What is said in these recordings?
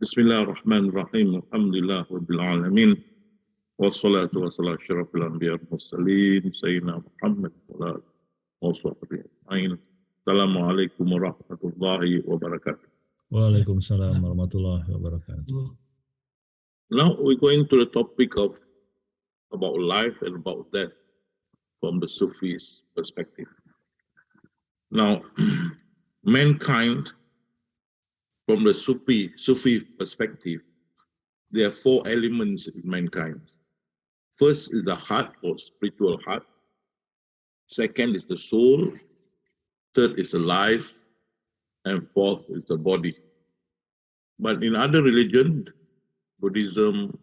Bismillahirrahmanirrahim. Alhamdulillah Rabbil Alamin. Wassalatu wassalamu syarafil anbiya wal mursalin Sayyidina Muhammad wa ala Assalamualaikum warahmatullahi wabarakatuh. Waalaikumsalam warahmatullahi wabarakatuh. Now we're going to the topic of about life and about death from the Sufis perspective. Now, mankind, from the Sufi perspective, there are four elements in mankind. First is the heart or spiritual heart. Second is the soul. Third is the life. And fourth is the body. But in other religions, Buddhism,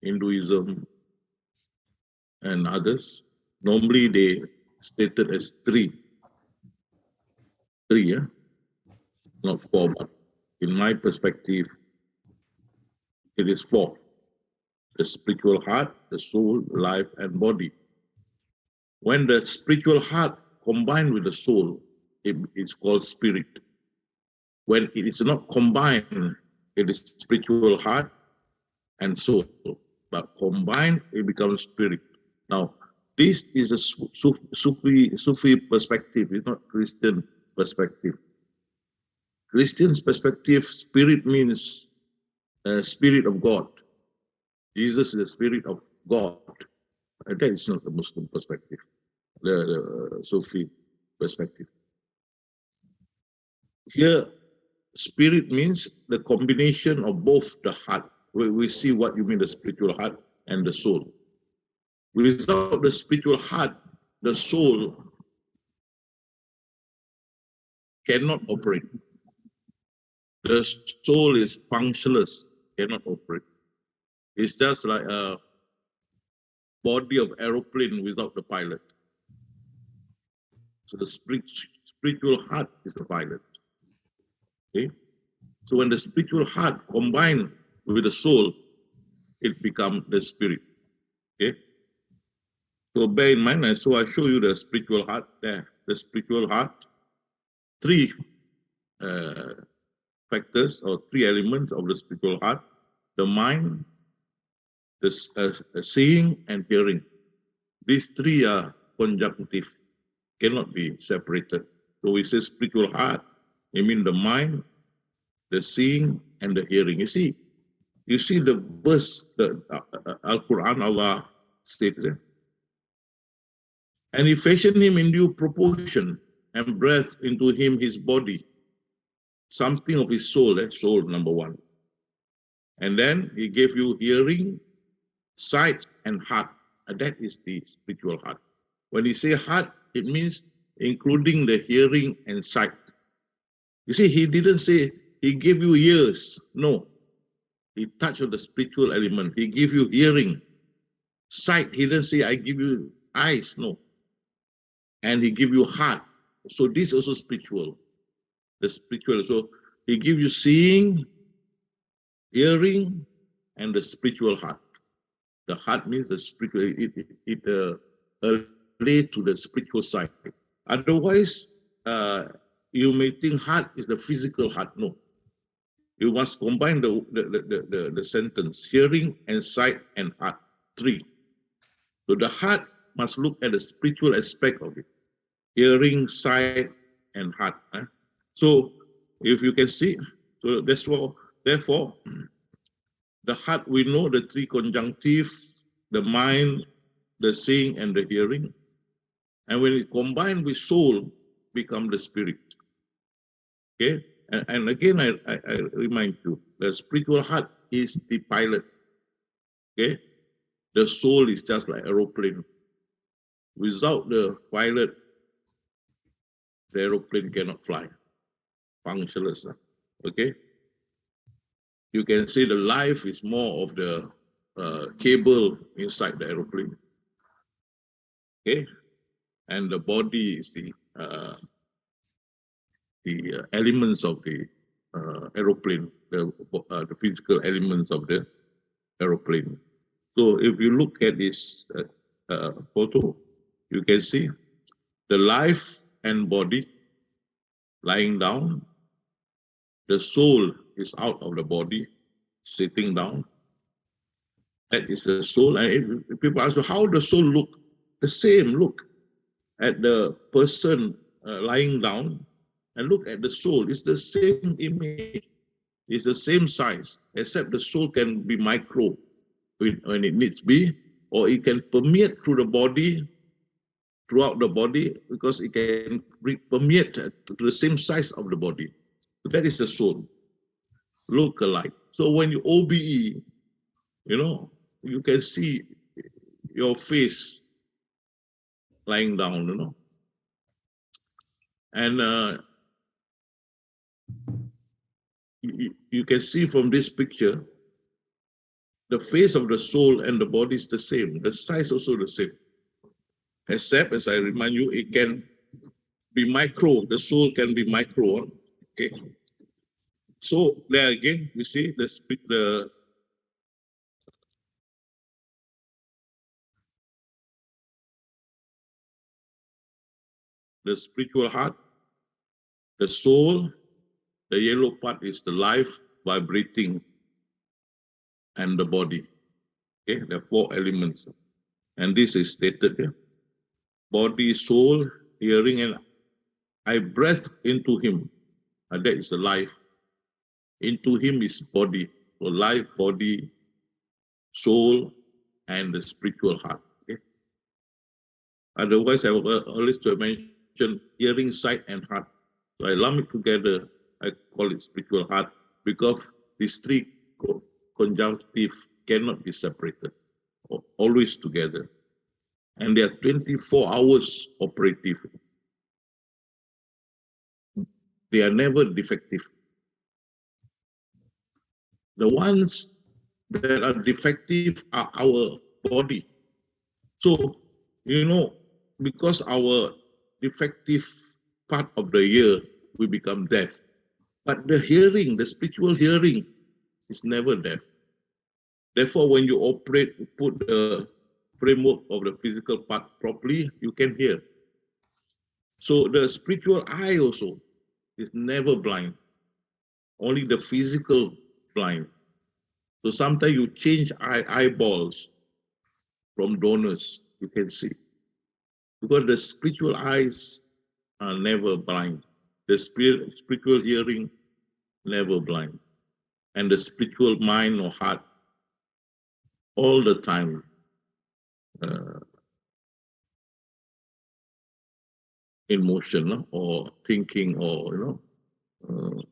Hinduism, and others, normally they stated as three, yeah? Not four, but in my perspective, it is four. The spiritual heart, the soul, life, and body. When the spiritual heart combined with the soul, it is called spirit. When it is not combined, it is spiritual heart and soul. But combined, it becomes spirit. Now, this is a Sufi perspective, it's not Christian perspective. Christian's perspective, spirit means spirit of God. Jesus is the spirit of God. That is not the Muslim perspective, the Sufi perspective. Here, spirit means the combination of both the heart. We see what you mean, the spiritual heart and the soul. Without the spiritual heart, the soul cannot operate. The soul is functionless, cannot operate. It's just like a body of aeroplane without the pilot. So the spiritual heart is the pilot. Okay? So when the spiritual heart combined with the soul, it becomes the spirit. Okay? So bear in mind, so I show you the spiritual heart there. The spiritual heart, three factors or three elements of the spiritual heart: the mind, the seeing, and hearing. These three are conjunctive, cannot be separated. So we say spiritual heart, I mean the mind, the seeing, and the hearing. You see the verse, the Al-Quran, Allah states there. And he fashioned him in due proportion and breathed into him his body, something of his soul, soul number one. And then he gave you hearing, sight, and heart. And that is the spiritual heart. When he say heart, it means including the hearing and sight. You see, he didn't say he gave you ears. No. He touched on the spiritual element. He gave you hearing. Sight, he didn't say I give you eyes. No. And he gave you heart. So this is also spiritual. The spiritual. So he gives you seeing, hearing, and the spiritual heart. The heart means the spiritual. It relates to the spiritual side. Otherwise, you may think heart is the physical heart. No, you must combine the sentence: hearing and sight and heart. Three. So the heart must look at the spiritual aspect of it: hearing, sight, and heart. So if you can see, so therefore, the heart, we know the three conjunctive, the mind, the seeing, and the hearing. And when it combined with soul, become the spirit. Okay? And again, I remind you, the spiritual heart is the pilot. Okay? The soul is just like aeroplane. Without the pilot, the aeroplane cannot fly. Functionless. Okay? You can say the life is more of the cable inside the aeroplane. Okay? And the body is the elements of the aeroplane, the physical elements of the aeroplane. So if you look at this photo, you can see the life and body lying down. The soul is out of the body, sitting down. That is the soul. And if people ask you, how the soul look? The same. Look at the person lying down and look at the soul. It's the same image. It's the same size, except the soul can be micro when it needs to be, or it can permeate through the body, throughout the body, because it can permeate to the same size of the body. So that is the soul. Look alike. So when you OBE, you can see your face lying down, and you can see from this picture, the face of the soul and the body is the same. The size also the same. Except, as I remind you, it can be micro. The soul can be micro. Okay. So there again, you see the spiritual heart, the soul, the yellow part is the life vibrating, and the body. Okay, there are 4 elements. And this is stated here. Body, soul, hearing, and I breathe into him. And that is the life. Into him is body. So life, body, soul, and the spiritual heart. Okay? Otherwise, I will always mention hearing, sight, and heart. So I lump it together. I call it spiritual heart because these 3 conjunctive cannot be separated. Always together. And they are 24 hours operative. They are never defective. The ones that are defective are our body. So, because our defective part of the ear, we become deaf. But the hearing, the spiritual hearing, is never deaf. Therefore, when you operate, you put the framework of the physical part properly, you can hear. So the spiritual eye also is never blind. Only the physical blind. So sometimes you change eyeballs from donors, you can see. Because the spiritual eyes are never blind. The spiritual hearing, never blind. And the spiritual mind or heart, all the time, in motion, or thinking, or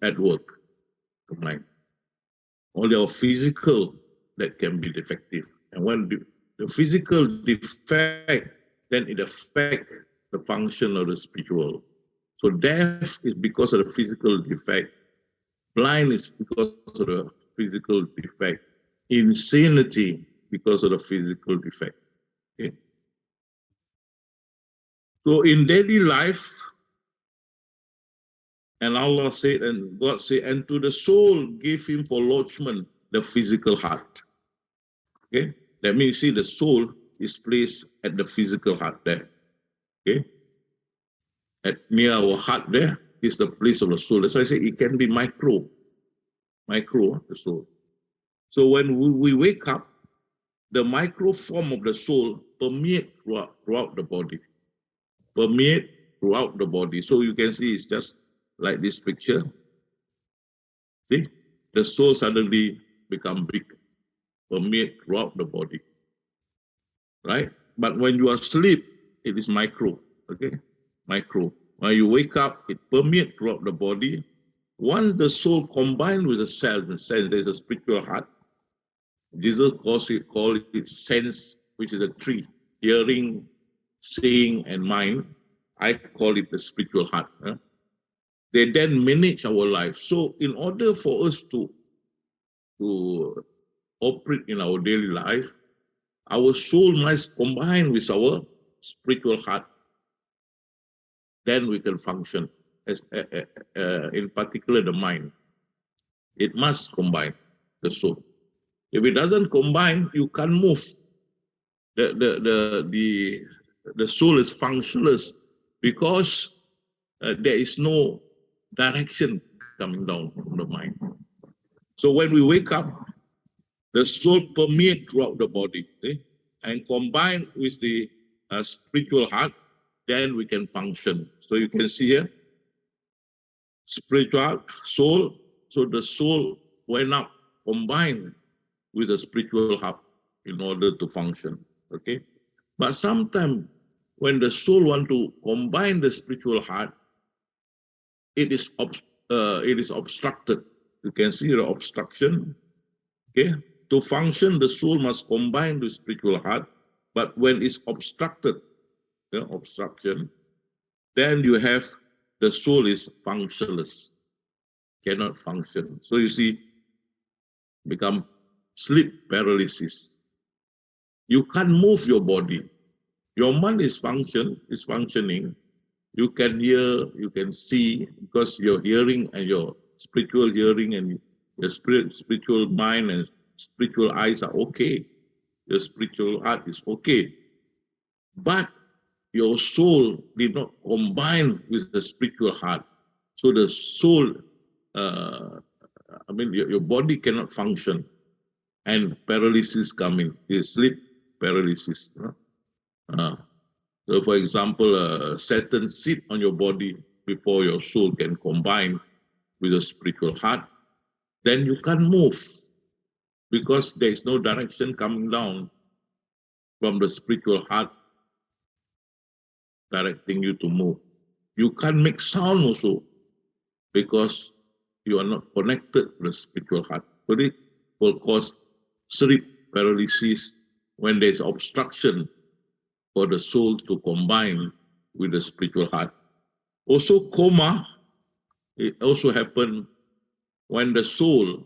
at work, the mind. Only our physical that can be defective. And when the physical defect, then it affects the function of the spiritual. So deaf is because of the physical defect. Blind is because of the physical defect. Insanity because of the physical defect. Okay. So in daily life, and Allah said, and God said, and to the soul give him for lodgement the physical heart. Okay, that means you see the soul is placed at the physical heart there. Okay, at near our heart there is the place of the soul. That's why I say it can be micro, the soul. So when we wake up, the micro form of the soul permeate throughout the body. Permeate throughout the body. So you can see it's just like this picture. See, the soul suddenly become big, permeate throughout the body, right? But when you are asleep, it is micro, okay? Micro. When you wake up, it permeates throughout the body. Once the soul combined with the cells, there's a spiritual heart. Jesus call it sense, which is a tree, hearing, seeing, and mind. I call it the spiritual heart. They then manage our life. So in order for us to operate in our daily life, our soul must combine with our spiritual heart. Then we can function, as in particular the mind. It must combine, the soul. If it doesn't combine, you can't move. The soul is functionless because there is no direction coming down from the mind. So when we wake up, the soul permeates throughout the body, and combined with the spiritual heart, then we can function. So you can see here, spiritual soul. So the soul went up, combined with the spiritual heart in order to function. Okay, but sometimes when the soul want to combine the spiritual heart, it is obstructed. You can see the obstruction. Okay, to function, the soul must combine the spiritual heart. But when it's obstructed, the obstruction, then you have the soul is functionless, cannot function. So you see, become sleep paralysis. You can't move your body. Your mind is functioning. You can hear, you can see, because your hearing and your spiritual hearing and your spiritual mind and spiritual eyes are okay. Your spiritual heart is okay. But your soul did not combine with the spiritual heart. So the soul, your body cannot function, and paralysis coming, sleep paralysis. So for example, Satan sit on your body before your soul can combine with the spiritual heart, then you can't move because there is no direction coming down from the spiritual heart directing you to move. You can't make sound also because you are not connected to the spiritual heart. So it will cause sleep paralysis when there is obstruction for the soul to combine with the spiritual heart. Also coma, it also happens when the soul,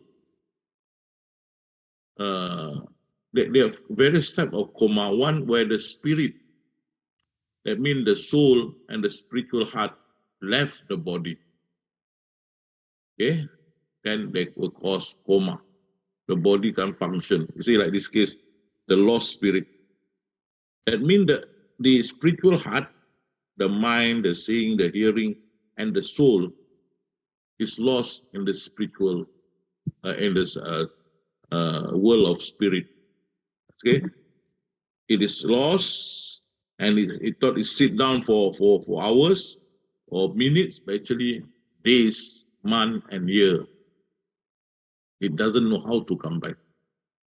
there are various types of coma. One where the spirit, that means the soul and the spiritual heart left the body. Okay, then they will cause coma. The body can't function. You see, like this case, the lost spirit. That means that the spiritual heart, the mind, the seeing, the hearing, and the soul is lost in the spiritual, in this world of spirit. Okay, it is lost, and it thought it sit down for hours or minutes, but actually days, month, and year. It doesn't know how to come back.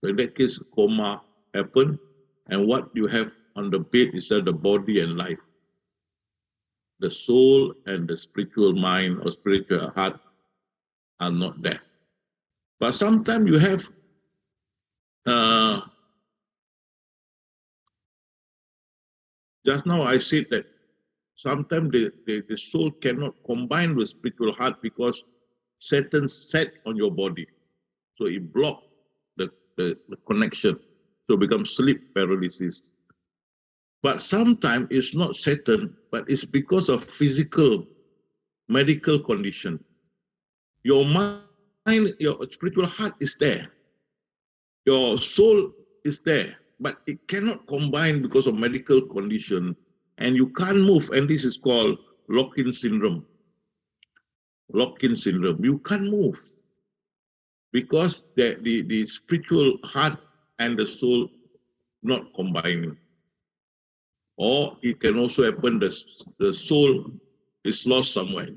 So in that case, coma happen, and what you have on the bed is the body and life. The soul and the spiritual mind or spiritual heart are not there. But sometimes you have just now I said that sometimes the soul cannot combine with spiritual heart because Satan sat on your body. So it blocked the connection. So it becomes sleep paralysis. But sometimes it's not Satan, but it's because of physical, medical condition. Your mind, your spiritual heart is there. Your soul is there, but it cannot combine because of medical condition, and you can't move, and this is called lock-in syndrome. Lock-in syndrome. You can't move because the spiritual heart and the soul not combining. Or it can also happen the soul is lost somewhere,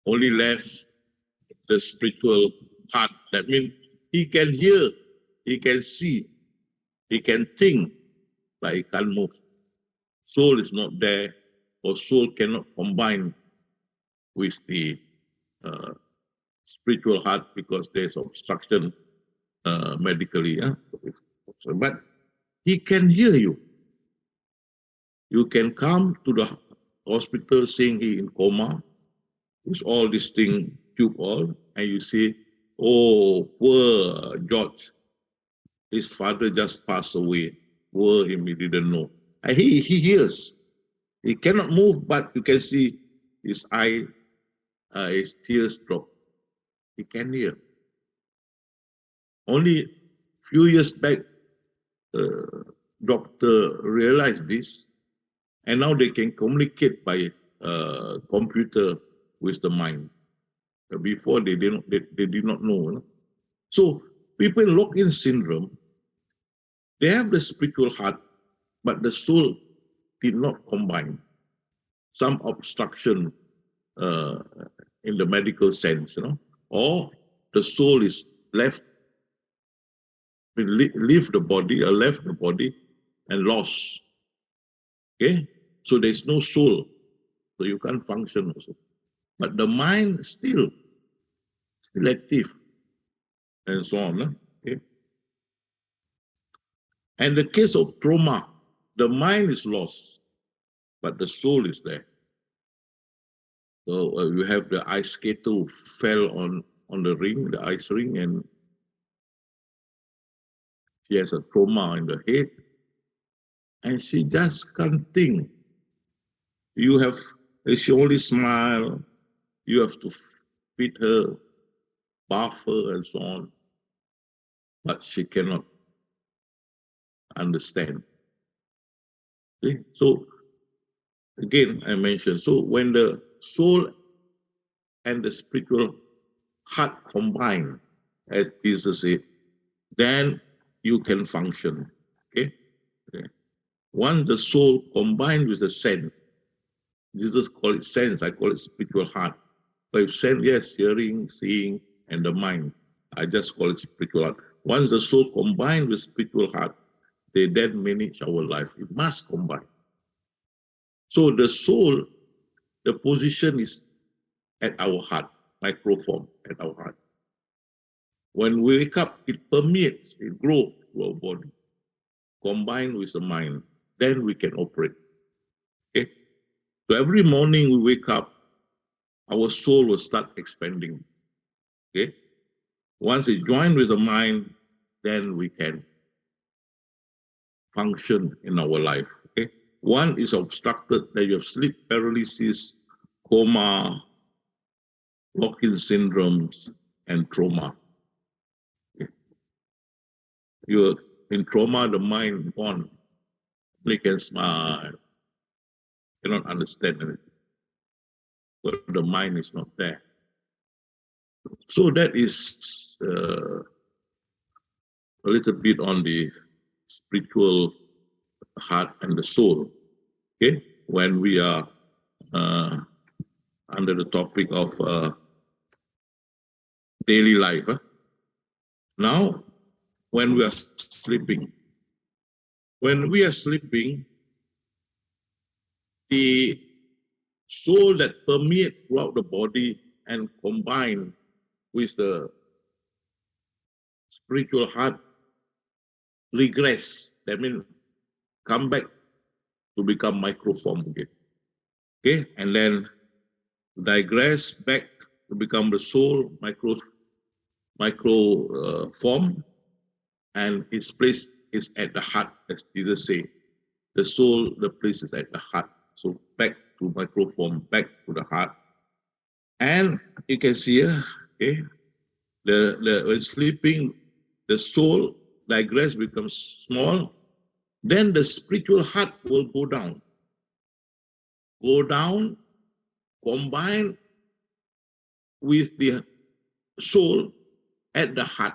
only left the spiritual heart. That means he can hear, he can see, he can think, but he can't move. Soul is not there, or soul cannot combine with the spiritual heart because there's obstruction medically. But he can hear you. You can come to the hospital saying he in coma, with all this thing, tube all, and you say, oh, poor George, his father just passed away. Poor him, he didn't know. And he hears. He cannot move, but you can see his eye, his tears drop. He can hear. Only few years back, doctor realized this, and now they can communicate by computer with the mind. Before they did not know. So people in lock-in syndrome, they have the spiritual heart, but the soul did not combine. Some obstruction in the medical sense, or the soul is left, leave the body or left the body and lost. Okay, so there's no soul, so you can't function also. But the mind still active, and so on. Okay. And the case of trauma, the mind is lost, but the soul is there. So you have the ice skater who fell on the ring, the ice ring, and she has a trauma in the head, and she just can't think. She only smile, you have to feed her, bath her, and so on, but she cannot understand. Okay? So again, I mentioned, so when the soul and the spiritual heart combine, as Jesus said, then you can function. Okay? Once the soul combined with the sense, Jesus called it sense, I call it spiritual heart. But if sense, yes, hearing, seeing, and the mind, I just call it spiritual heart. Once the soul combined with spiritual heart, they then manage our life. It must combine. So the soul, the position is at our heart, microform at our heart. When we wake up, it permeates, it grows to our body, combined with the mind. Then we can operate. Okay? So every morning we wake up, our soul will start expanding. Okay? Once it joins with the mind, then we can function in our life. Okay? One is obstructed, that you have sleep paralysis, coma, lock-in syndromes, and trauma. Okay? You're in trauma, the mind gone. They can smile, cannot understand anything. But the mind is not there. So that is a little bit on the spiritual heart and the soul. Okay, when we are under the topic of daily life. Now, when we are sleeping, the soul that permeates throughout the body and combine with the spiritual heart regress. That means come back to become microform again. Okay, and then digress back to become the soul, micro form, and its place is at the heart, as Jesus said. The soul, the place is at the heart. So back to microform, back to the heart. And you can see here, okay, when sleeping, the soul digress becomes small. Then the spiritual heart will go down, combine with the soul at the heart,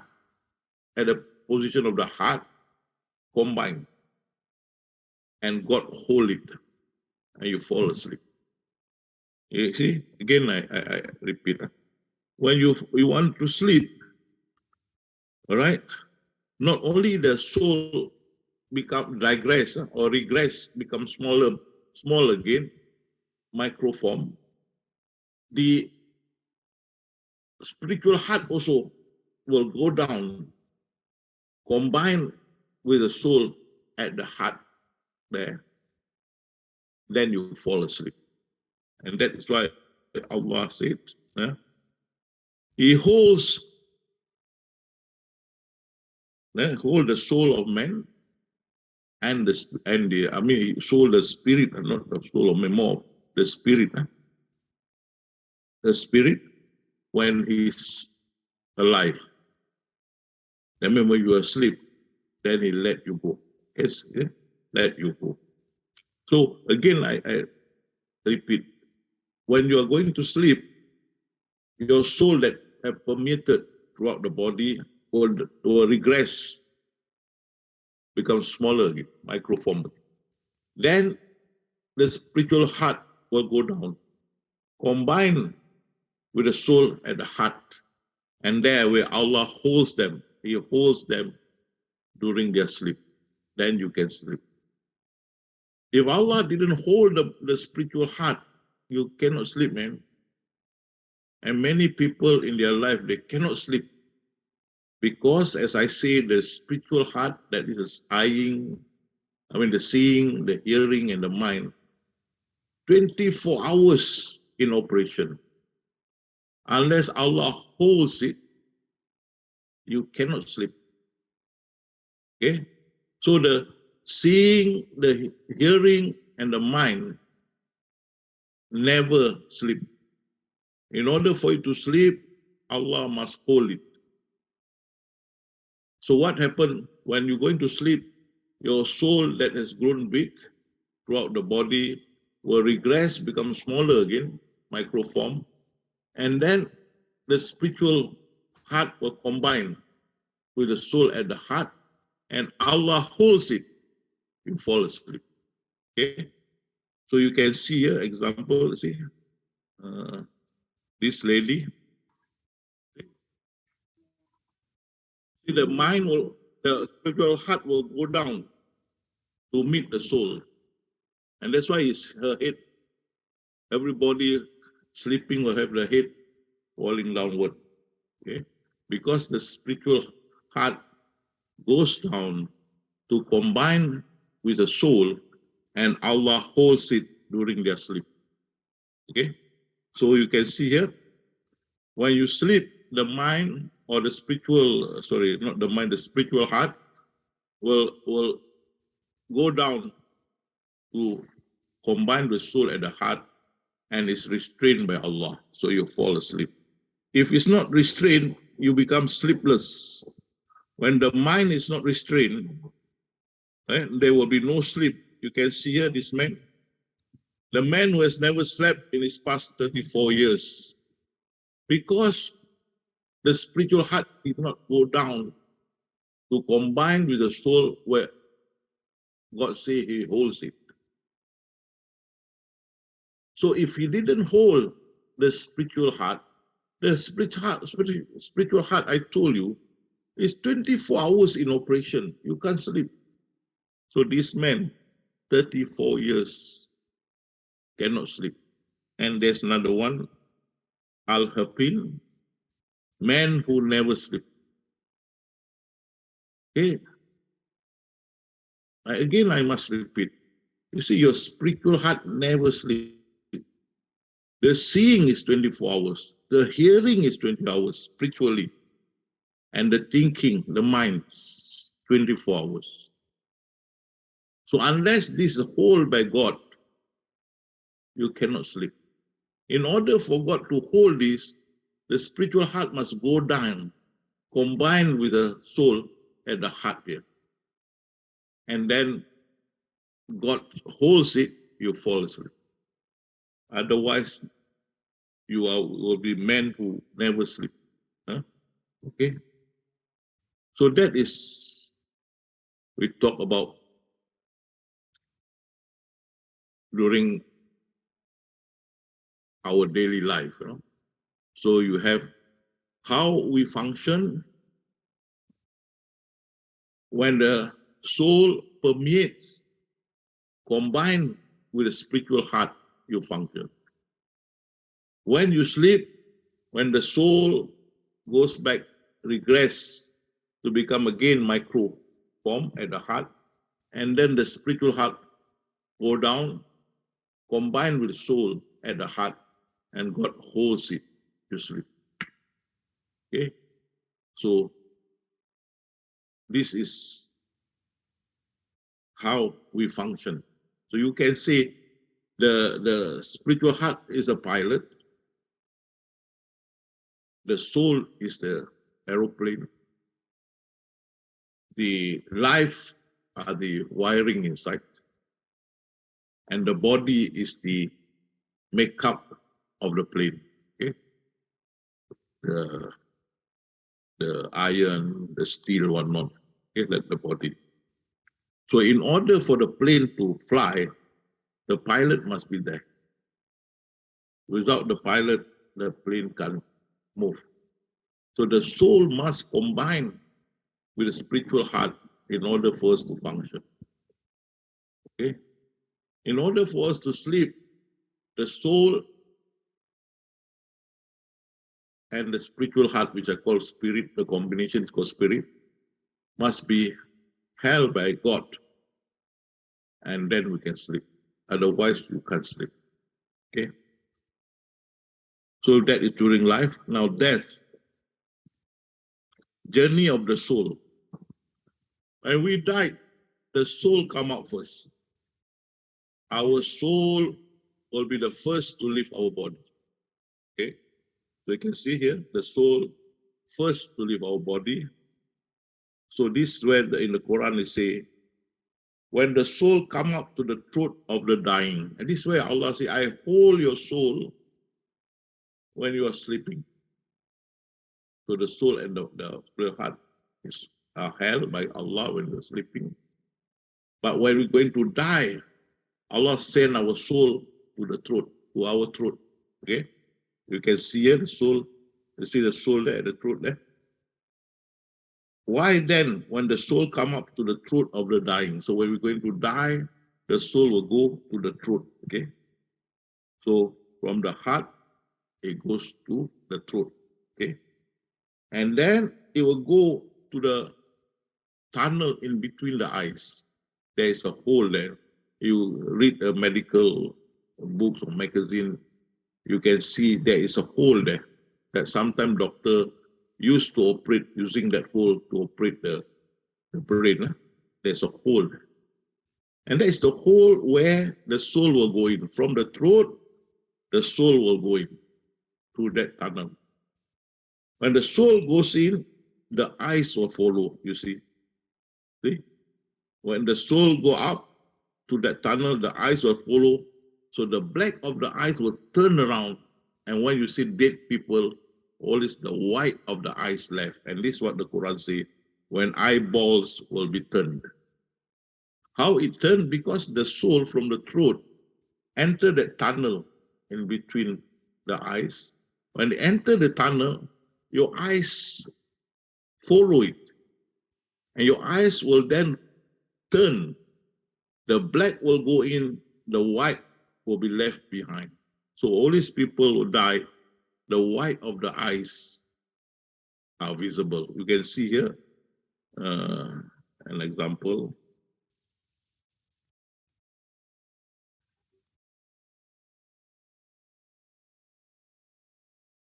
at the position of the heart, combine, and God hold it, and you fall asleep. You see, again, I repeat, when you want to sleep, all right, not only the soul become digress or regress, become small again, microform, the spiritual heart also will go down, combine with the soul at the heart there, then you fall asleep. And that is why Allah said, He holds the soul of man and soul, the spirit, and not the soul of man, more the spirit. The spirit when he's alive. Then when you are asleep, then he let you go. Yes, let you go. So again, I repeat, when you are going to sleep, your soul that have permeated throughout the body, will regress, become smaller again, microform. Then the spiritual heart will go down, combine with the soul at the heart, and there where Allah holds them, He holds them during their sleep. Then you can sleep. If Allah didn't hold the spiritual heart, you cannot sleep, man. And many people in their life, they cannot sleep. Because, as I say, the spiritual heart, that is the seeing, the hearing, and the mind, 24 hours in operation. Unless Allah holds it, you cannot sleep. Okay? So the seeing, the hearing, and the mind never sleep. In order for you to sleep, Allah must hold it. So what happened when you're going to sleep? Your soul that has grown big throughout the body will regress, become smaller again, microform, and then the spiritual heart will combine with the soul at the heart, and Allah holds it. You fall asleep. Okay, so you can see here example. See, this lady. See, the spiritual heart will go down to meet the soul, and that's why it's her head. Everybody sleeping will have the head falling downward. Okay, because the spiritual heart goes down to combine with the soul, and Allah holds it during their sleep. Okay, so you can see here, when you sleep, the mind or the spiritual, not the mind, the spiritual heart will go down to combine the soul at the heart, and is restrained by Allah. So you fall asleep. If it's not restrained, you become sleepless. When the mind is not restrained, there will be no sleep. You can see here this man, the man who has never slept in his past 34 years, because the spiritual heart did not go down to combine with the soul where God say He holds it. So if He didn't hold the spiritual heart, spiritual heart, I told you, is 24 hours in operation. You can't sleep. So this man, 34 years, cannot sleep. And there's another one, Al-Hapin, man who never sleep. Okay. Again, I must repeat. You see, your spiritual heart never sleeps. The seeing is 24 hours. The hearing is 20 hours spiritually. And the thinking, the mind, 24 hours. So unless this is held by God, you cannot sleep. In order for God to hold this, the spiritual heart must go down, combine with the soul at the heart here. And then God holds it, you fall asleep. Otherwise, you will be men who never sleep. Okay? So that is, we talk about during our daily life. So you have how we function when the soul permeates, combined with the spiritual heart, you function. When you sleep, when the soul goes back, regress to become again micro form at the heart, and then the spiritual heart go down, combine with the soul at the heart, and God holds it to sleep. Okay, so this is how we function. So you can say the spiritual heart is a pilot, the soul is the aeroplane, the life are the wiring inside, and the body is the makeup of the plane. Okay, the iron, the steel, whatnot. Okay, that's the body. So in order for the plane to fly, the pilot must be there. Without the pilot, the plane can't move. So the soul must combine with the spiritual heart in order for us to function. Okay? In order for us to sleep, the soul and the spiritual heart, which are called spirit, the combination is called spirit, must be held by God. And then we can sleep. Otherwise, you can't sleep. Okay? So that is during life. Now, death, journey of the soul. When we die, the soul come out first. Our soul will be the first to leave our body. Okay? So you can see here, the soul first to leave our body. So this is where in the Quran they say, when the soul come up to the throat of the dying, and this is where Allah say, I hold your soul when you are sleeping. So the soul and the spiritual heart are held by Allah when we're sleeping. But when we're going to die, Allah send our soul to the throat, to our throat. Okay? You can see here the soul, you see the soul there, the throat there. Why then, when the soul come up to the throat of the dying? So when we're going to die, the soul will go to the throat. Okay? So from the heart, it goes to the throat. Okay? And then it will go to the tunnel in between the eyes. There is a hole there. You read a medical books or magazine, you can see there is a hole there that sometimes doctor used to operate using that hole to operate the brain. There's a hole. And that is the hole where the soul will go in. From the throat, the soul will go in through that tunnel. When the soul goes in, the eyes will follow, you see. See? When the soul go up to that tunnel, the eyes will follow. So the black of the eyes will turn around. And when you see dead people, always the white of the eyes left. And this is what the Quran says, when eyeballs will be turned. How it turned? Because the soul from the throat entered that tunnel in between the eyes. When they enter the tunnel, your eyes follow it. And your eyes will then turn. The black will go in, the white will be left behind. So all these people who die, the white of the eyes are visible. You can see here an example.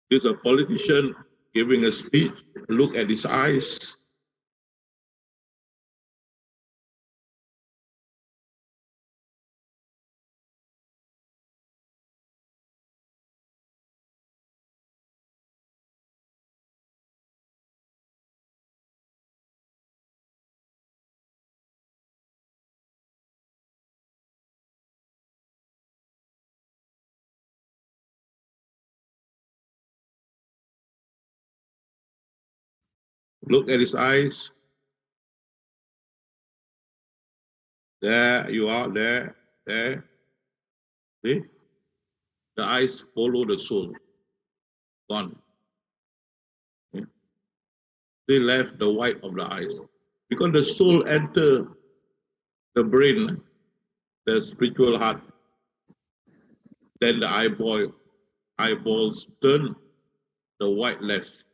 There's a politician giving a speech. Look at his eyes. Look at his eyes. There you are, there. See? The eyes follow the soul. Gone. Okay. They left the white of the eyes. Because the soul entered the brain, the spiritual heart. Then the eyeballs turn, the white left.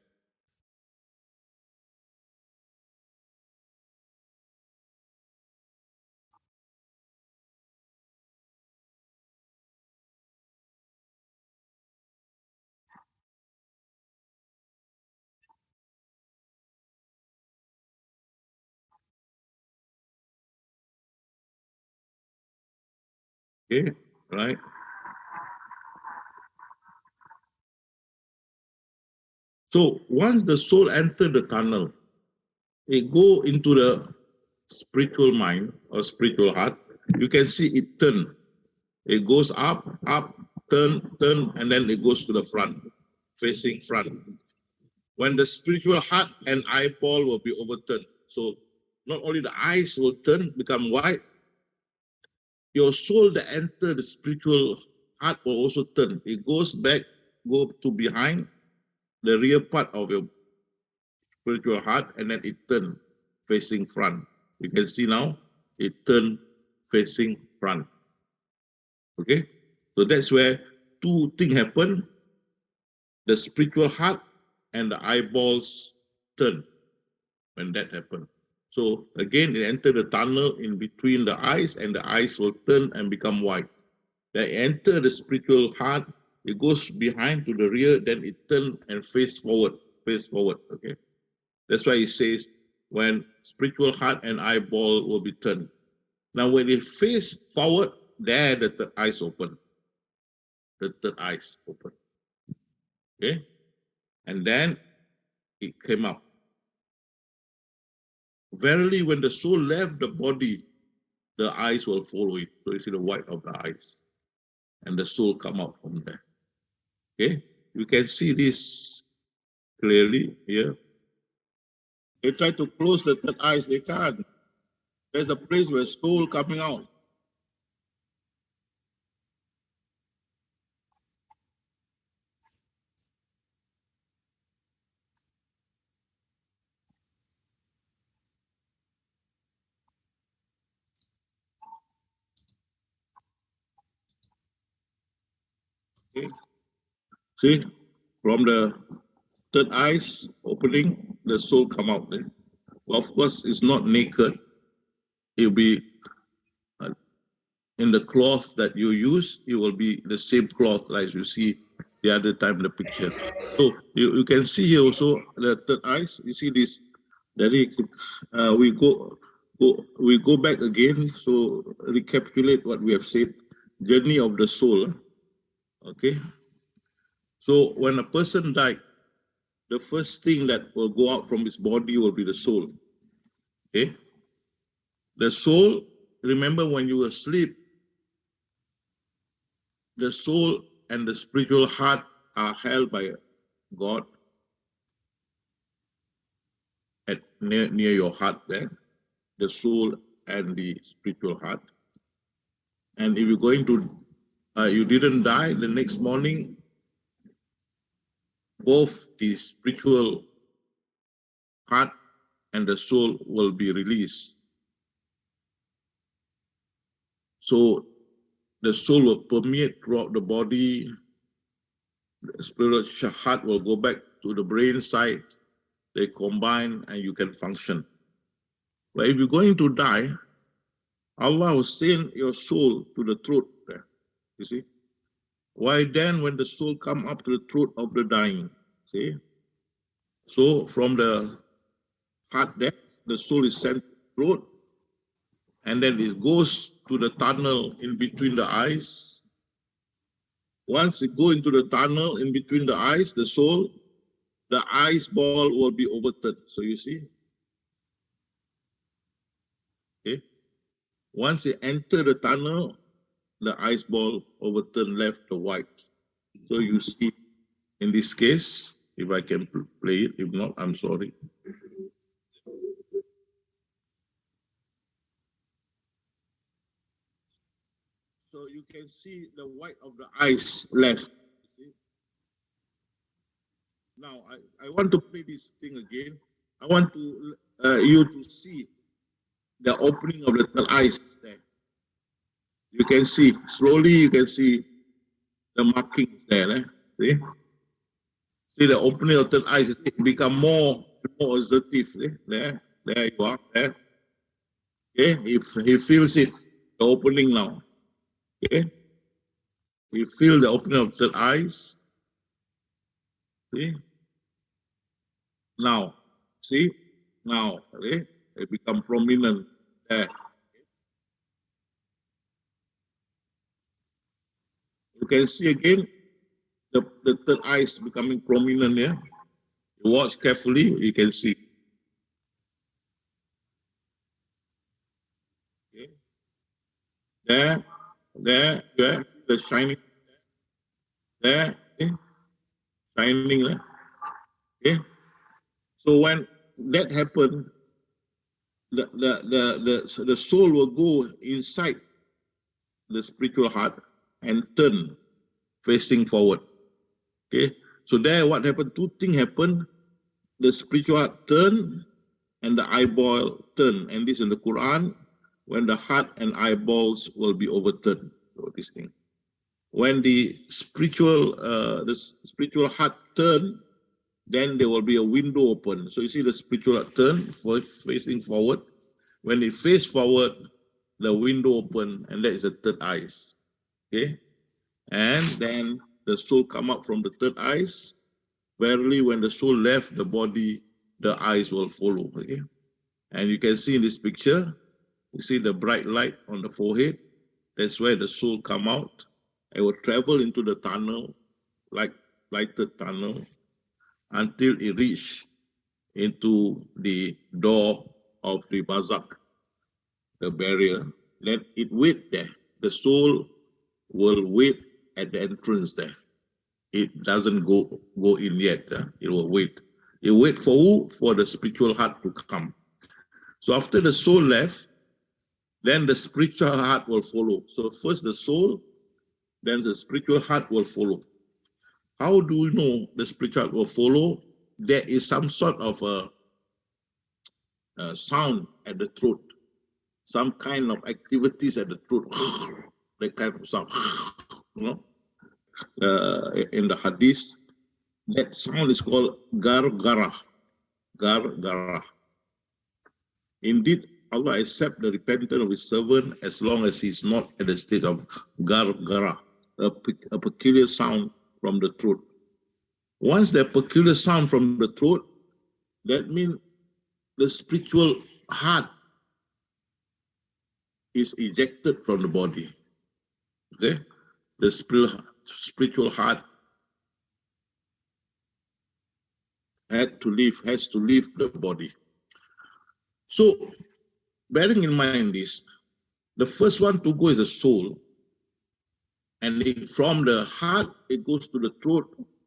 Okay, right? So once the soul enters the tunnel, it go into the spiritual mind or spiritual heart. You can see it turn. It goes up, turn, and then it goes to the front, facing front. when the spiritual heart and eyeball will be overturned. So not only the eyes will turn, become white, your soul that enter the spiritual heart will also turn. It goes back, go to behind the rear part of your spiritual heart, and then it turn facing front. You can see now, it turn facing front. Okay? So that's where two things happen. The spiritual heart and the eyeballs turn when that happens. So again, it enter the tunnel in between the eyes, and the eyes will turn and become white. They enter the spiritual heart, it goes behind to the rear, then it turn and face forward, okay? That's why it says, when spiritual heart and eyeball will be turned. Now, when it face forward, there the third eyes open. The third eyes open, okay? And then it came up. Verily, when the soul left the body, the eyes will follow it. So you see the white of the eyes, and the soul come out from there. Okay, you can see this clearly here. They try to close the third eyes, they can't. There's a place where soul coming out. Okay. See, from the third eyes opening, the soul come out there. Well, of course, it's not naked. It'll be in the cloth that you use. It will be the same cloth like you see the other time in the picture. So you can see here also the third eyes. You see this. That we go back again. So recapitulate what we have said. Journey of the soul. Okay. So when a person died, the first thing that will go out from his body will be the soul. Okay. The soul. Remember when you were asleep, the soul and the spiritual heart are held by God at near your heart there, the soul and the spiritual heart. And if you're going to, you didn't die, the next morning, both the spiritual heart and the soul will be released. So the soul will permeate throughout the body, the spiritual heart will go back to the brain side, they combine and you can function. But if you're going to die, Allah will send your soul to the throat there, you see. Why then when the soul come up to the throat of the dying, see? So from the heart there, the soul is sent to the throat, and then it goes to the tunnel in between the eyes. Once it go into the tunnel in between the eyes, the soul, the eyes ball will be overturned. So you see, okay. Once it enter the tunnel, the eyes ball overturn left to white. So you see, in this case, if I can play it, if not, I'm sorry. So you can see the white of the eyes left. See? Now, I want to play this thing again. I want to you to see the opening of the third eyes there. You can see, slowly you can see the markings there. See? See the opening of the eyes, it become more assertive. There you are, there. Okay, he feels it, the opening now. Okay, you feel the opening of the eyes. See, now, see, now, okay, it become prominent there. You can see again the third eyes becoming prominent here. You watch carefully, you can see. Okay. There, the shining. There, okay. Shining there. Okay. So when that happened, the soul will go inside the spiritual heart and turn facing forward. Okay, so there what happened? Two things happen. The spiritual heart turn and the eyeball turn. And this in the Quran, when the heart and eyeballs will be overturned. So this thing. When the spiritual heart turn, then there will be a window open. So you see the spiritual heart turn facing forward. When it face forward, the window open, and that is the third eyes. Okay, and then the soul come up from the third eyes. Verily, when the soul left the body, the eyes will follow. Okay, and you can see in this picture, you see the bright light on the forehead. That's where the soul come out. It will travel into the tunnel, like lighted tunnel, until it reach into the door of the barzakh, the barrier. Then it wait there. The soul will wait at the entrance there. It doesn't go in yet. It will wait. It wait for who? For the spiritual heart to come. So after the soul left, then the spiritual heart will follow. So first the soul, then the spiritual heart will follow. How do we know the spiritual heart will follow? There is some sort of a sound at the throat, some kind of activities at the throat, that kind of sound. You know? In the hadith, that sound is called gargara. Gargara. Indeed, Allah accepts the repentance of His servant as long as he's not at the state of gargara, a peculiar sound from the throat. Once that peculiar sound from the throat, that means the spiritual heart is ejected from the body. Okay, the spiritual heart has to leave the body. So, bearing in mind this, the first one to go is the soul, and from the heart it goes to the throat,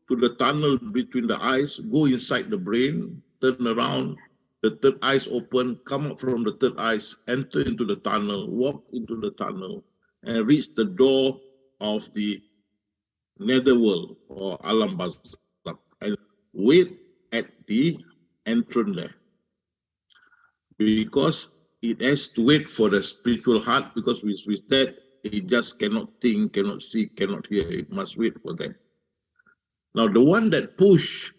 to the tunnel between the eyes, go inside the brain, turn around, the third eyes open, come up from the third eyes, enter into the tunnel, walk into the tunnel, and reach the door of the netherworld or alam barzakh, and wait at the entrance there. Because it has to wait for the spiritual heart, because with that, it just cannot think, cannot see, cannot hear. It must wait for that. Now, the one that push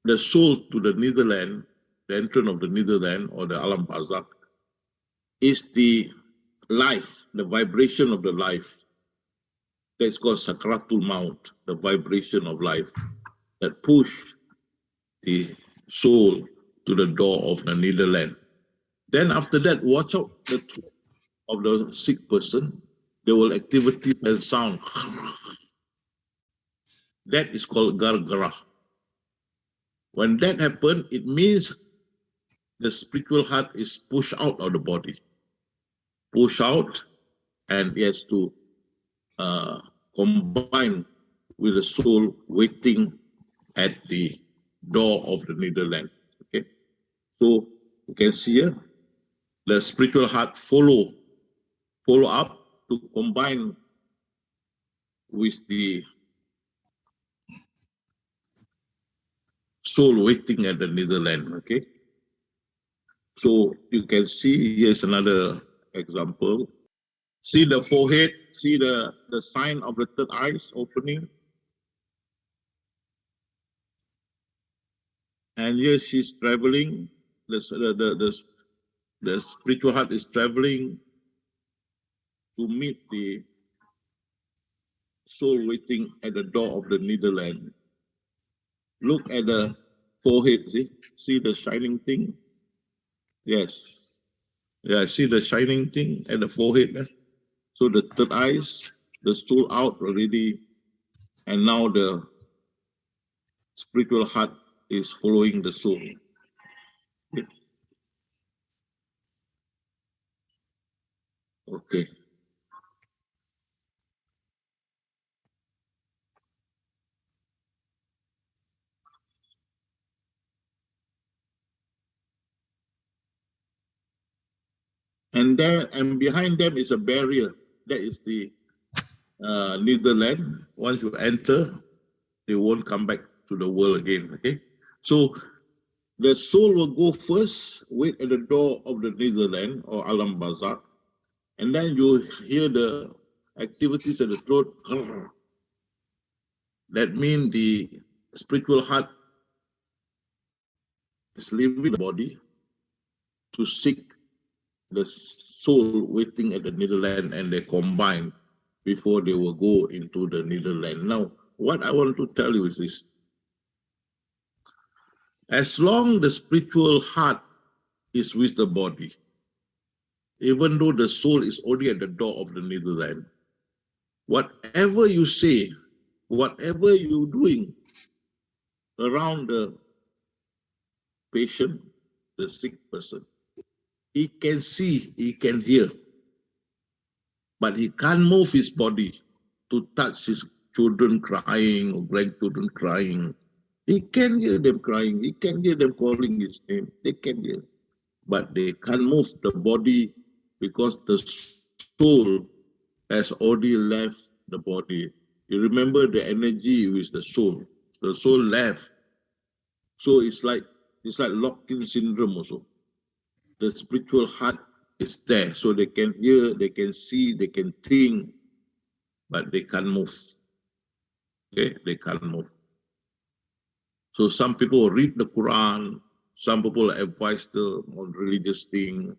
the soul to the Netherland, the entrance of the Netherland or the alam barzakh, is the life, the vibration of the life. That's called sakratul maut, the vibration of life that push the soul to the door of the Netherland. Then after that, watch out the throat of the sick person. There will activities and sound. That is called gargara. When that happens, it means the spiritual heart is pushed out of the body. Push out, and it has to combine with the soul waiting at the door of the Netherland. Okay, so you can see here, the spiritual heart follow up to combine with the soul waiting at the Netherland. Okay, so you can see here's another example. See the forehead, see the sign of the third eyes opening. And here she's traveling, the spiritual heart is traveling to meet the soul waiting at the door of the Netherland. Look at the forehead, see the shining thing? Yes. Yeah, see the shining thing at the forehead? So the third eyes, the soul out already, and now the spiritual heart is following the soul. Okay. And behind them is a barrier. That is the Netherlands. Once you enter, they won't come back to the world again. Okay, so the soul will go first, wait at the door of the Netherlands or Alam Barzakh, and then you hear the activities of the throat. That means the spiritual heart is leaving the body to seek the soul waiting at the Netherlands, and they combine before they will go into the Netherlands. Now, what I want to tell you is this. As long the spiritual heart is with the body, even though the soul is already at the door of the Netherlands, whatever you say, whatever you're doing around the patient, the sick person, he can see, he can hear, but he can't move his body to touch his children crying or grandchildren crying. He can hear them crying, he can hear them calling his name, they can hear, but they can't move the body because the soul has already left the body. You remember the energy with the soul left. So it's like lock-in syndrome also. The spiritual heart is there, so they can hear, they can see, they can think, but they can't move. Okay, they can't move. So some people read the Quran, some people advise them on religious thing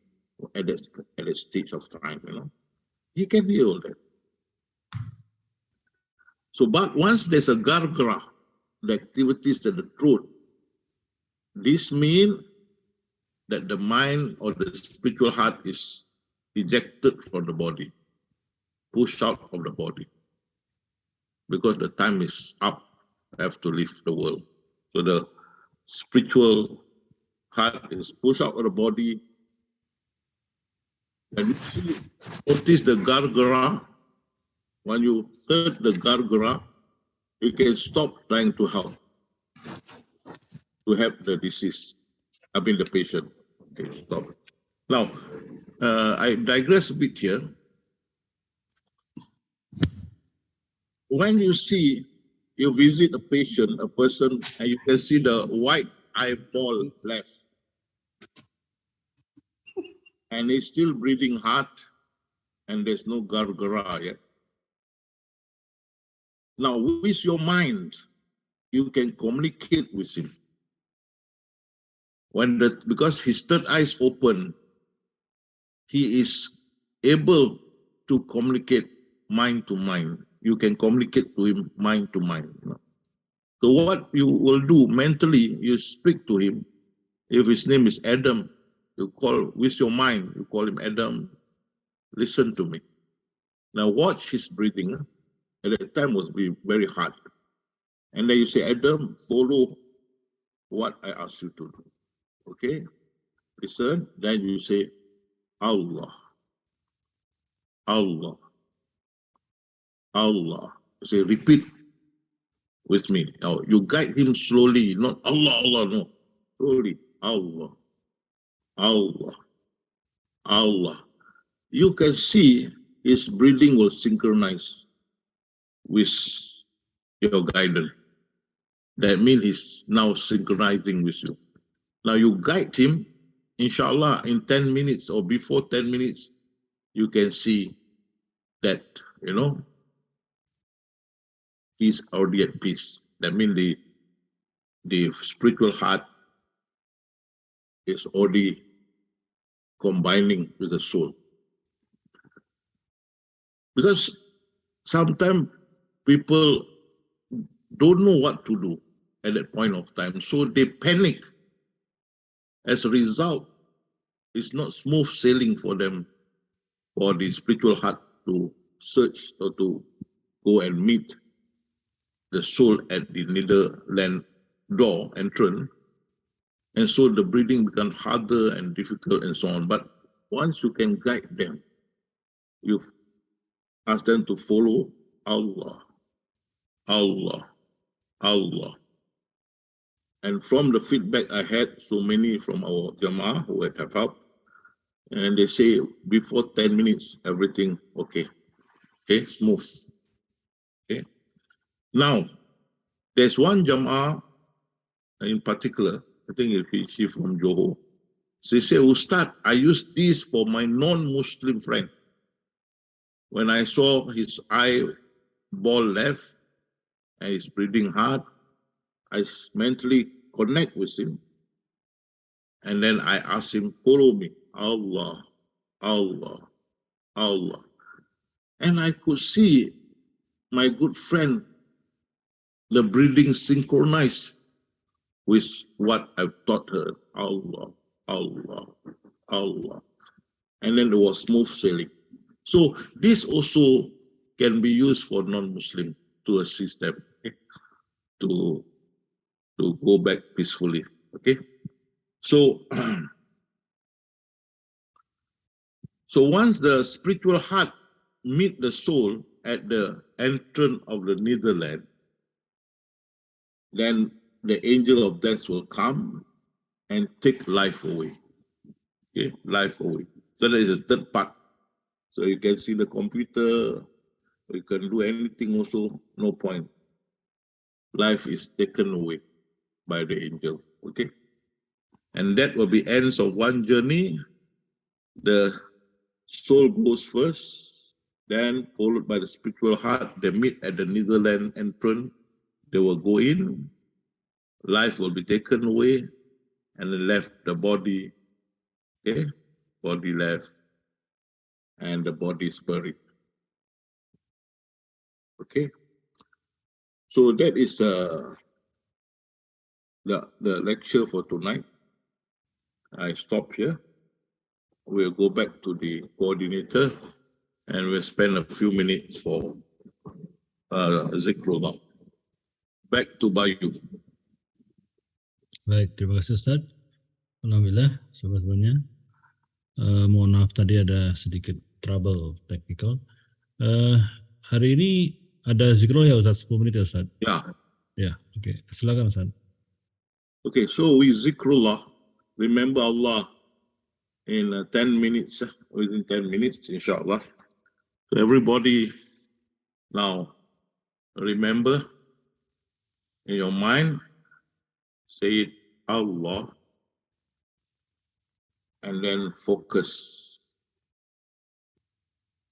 at a stage of time, you know. You can hear all that. So, but once there's a gargara, the activities of the throat, this means that the mind or the spiritual heart is ejected from the body, pushed out of the body, because the time is up, I have to leave the world. So the spiritual heart is pushed out of the body. And you notice the gargara. When you heard the gargara, you can stop trying to help the deceased, the patient. Okay, stop. Now, I digress a bit here. When you visit a patient, a person, and you can see the white eyeball left, and he's still breathing hard, and there's no gargara yet. Now, with your mind, you can communicate with him. Because his third eye is open, he is able to communicate mind to mind. You can communicate to him mind to mind. So what you will do mentally, you speak to him. If his name is Adam, you call with your mind, you call him Adam, listen to me. Now watch his breathing. At that time was very hard. And then you say, Adam, follow what I asked you to do. Okay? Listen. Then you say, Allah, Allah, Allah. You say, repeat with me. Now, you guide him slowly, not Allah, Allah, no. Slowly, Allah, Allah, Allah. You can see his breathing will synchronize with your guidance. That means he's now synchronizing with you. Now you guide him, inshallah, in 10 minutes or before 10 minutes, you can see that, he's already at peace. That means the spiritual heart is already combining with the soul. Because sometimes people don't know what to do at that point of time, so they panic. As a result, it's not smooth sailing for them, for the spiritual heart to search or to go and meet the soul at the Netherland door entrance. And so the breathing becomes harder and difficult and so on. But once you can guide them, you ask them to follow Allah, Allah, Allah. And from the feedback I had, so many from our Jama'ah who have helped, And they say before 10 minutes, everything okay. Okay, smooth. Okay. Now, there's one Jama'ah in particular, I think she from Johor. She said, Ustadz, I use this for my non-Muslim friend. When I saw his eyeball left and he's breathing hard, I mentally connect with him. And then I asked him, follow me. Allah, Allah, Allah. And I could see my good friend, the breathing synchronized with what I've taught her. Allah, Allah, Allah. And then there was smooth sailing. So this also can be used for non-Muslim to assist them, okay, to go back peacefully. Okay. So so once the spiritual heart meet the soul at the entrance of the Netherlands, then the angel of death will come and take life away. Okay, life away. So that is the third part. So you can see the computer, you can do anything also, no point. Life is taken away by the angel. Okay. And that will be ends of one journey. The soul goes first, then followed by the spiritual heart. They meet at the Netherlands entrance. They will go in, life will be taken away, and then left the body, okay? Body left, and the body is buried. Okay? So that is the lecture for tonight. I stop here. We'll go back to the coordinator, and we'll spend a few minutes for Zikrullah. Back to Bayu. Baik, terima kasih Ustaz. Alhamdulillah, sobat-sobatnya. Mohon maaf tadi ada sedikit trouble technical. Hari ini ada zikrullah ya Ustaz, 10 menit ya Ustaz? Ya. Ya, oke. Silakan Ustaz. Okay, so we Zikrullah, remember Allah in 10 minutes, within 10 minutes, inshallah. So everybody now remember in your mind, say it Allah, and then focus.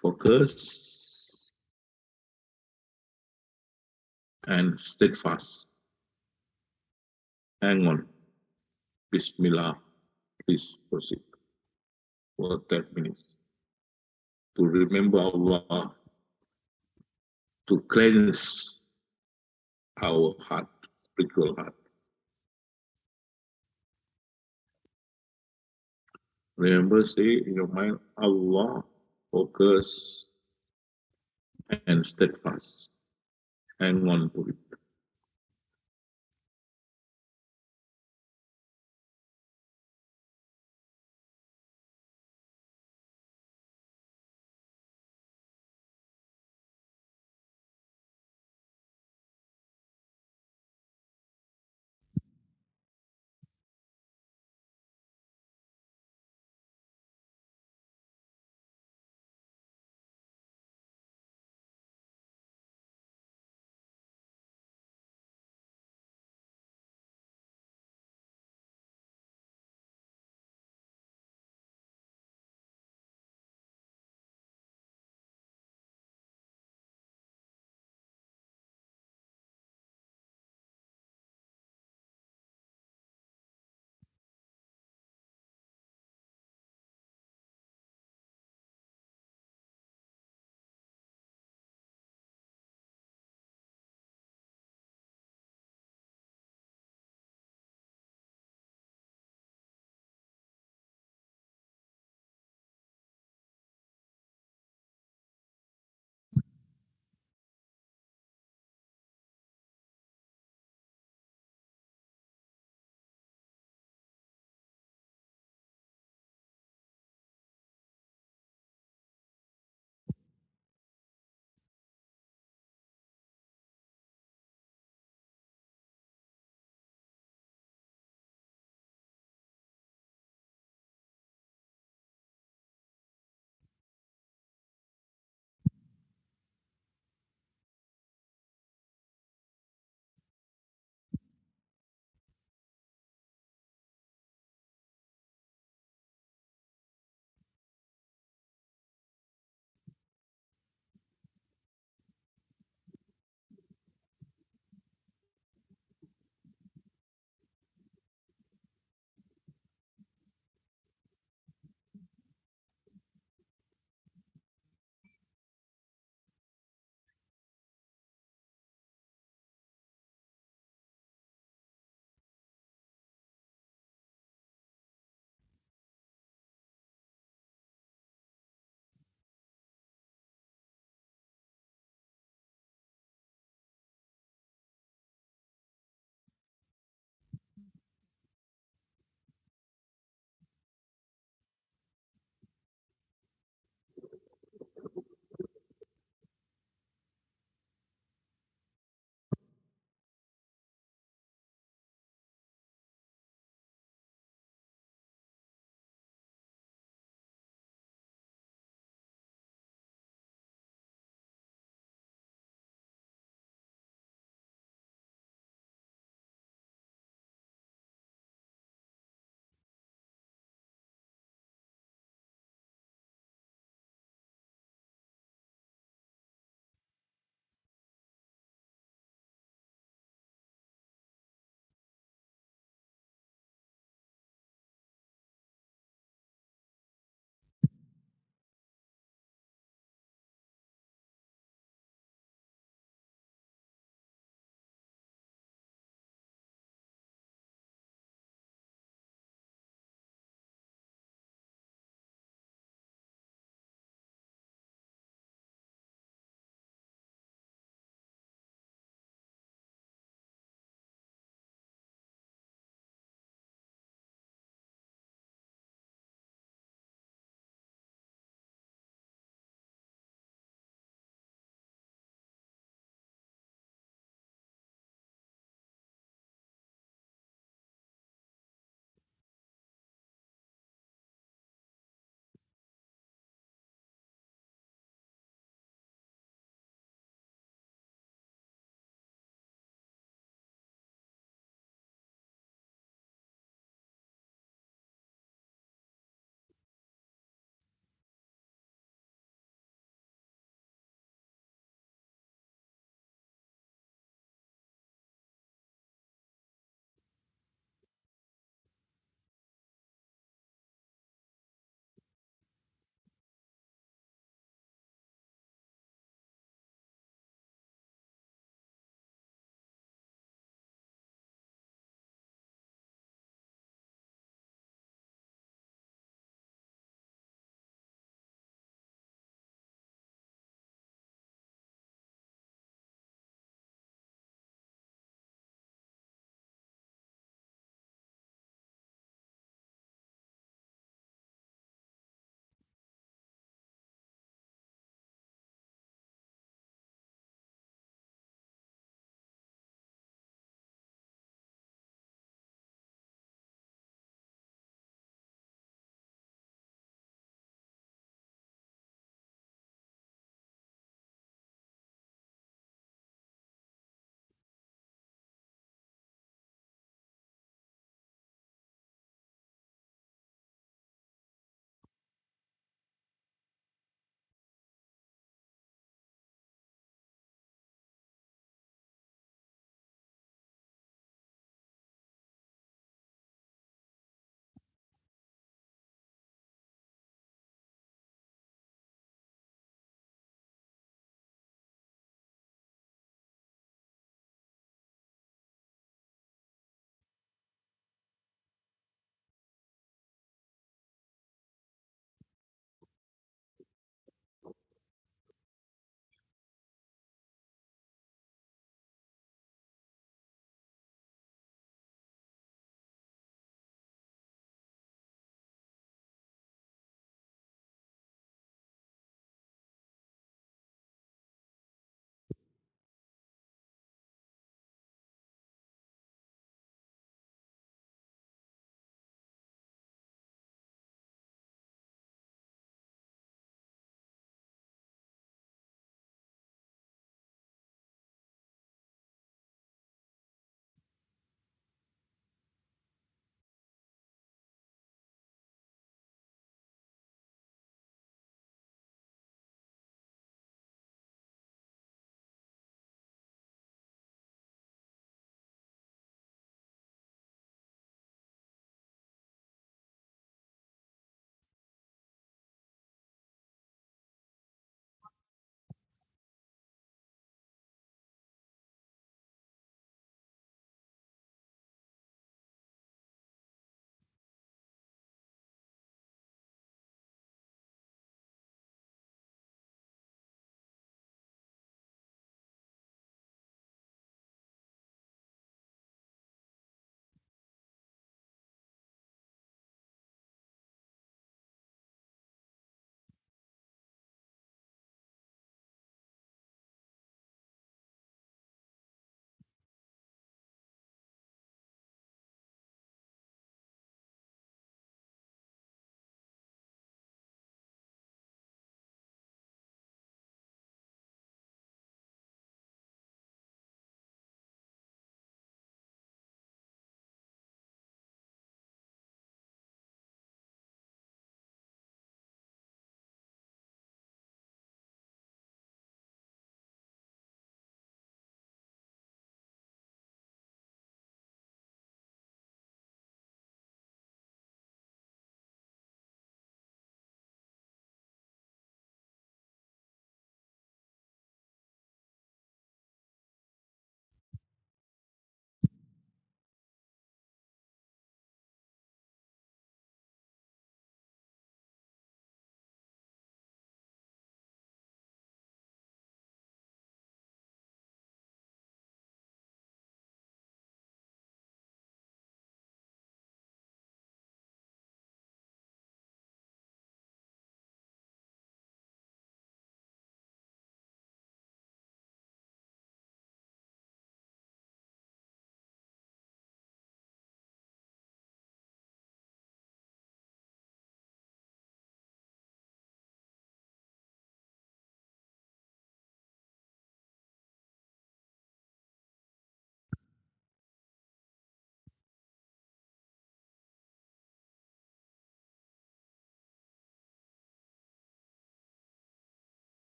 Focus and steadfast. Hang on. Bismillah. Please proceed for 10 minutes. To remember Allah, to cleanse our heart, spiritual heart. Remember, say in your mind, Allah, focus and steadfast. Hang on to it.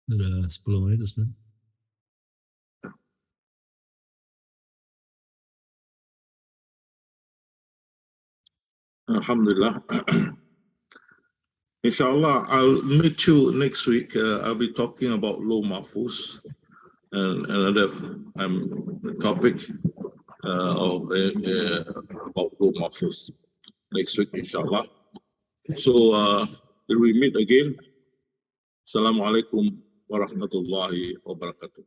Sudah 10 menit, Ustaz. Alhamdulillah. Inshallah, I'll meet you next week. I'll be talking about Law Mahfuz and another topic about Law Mahfuz next week, inshallah. So, till we meet again, Assalamualaikum warahmatullahi wabarakatuh.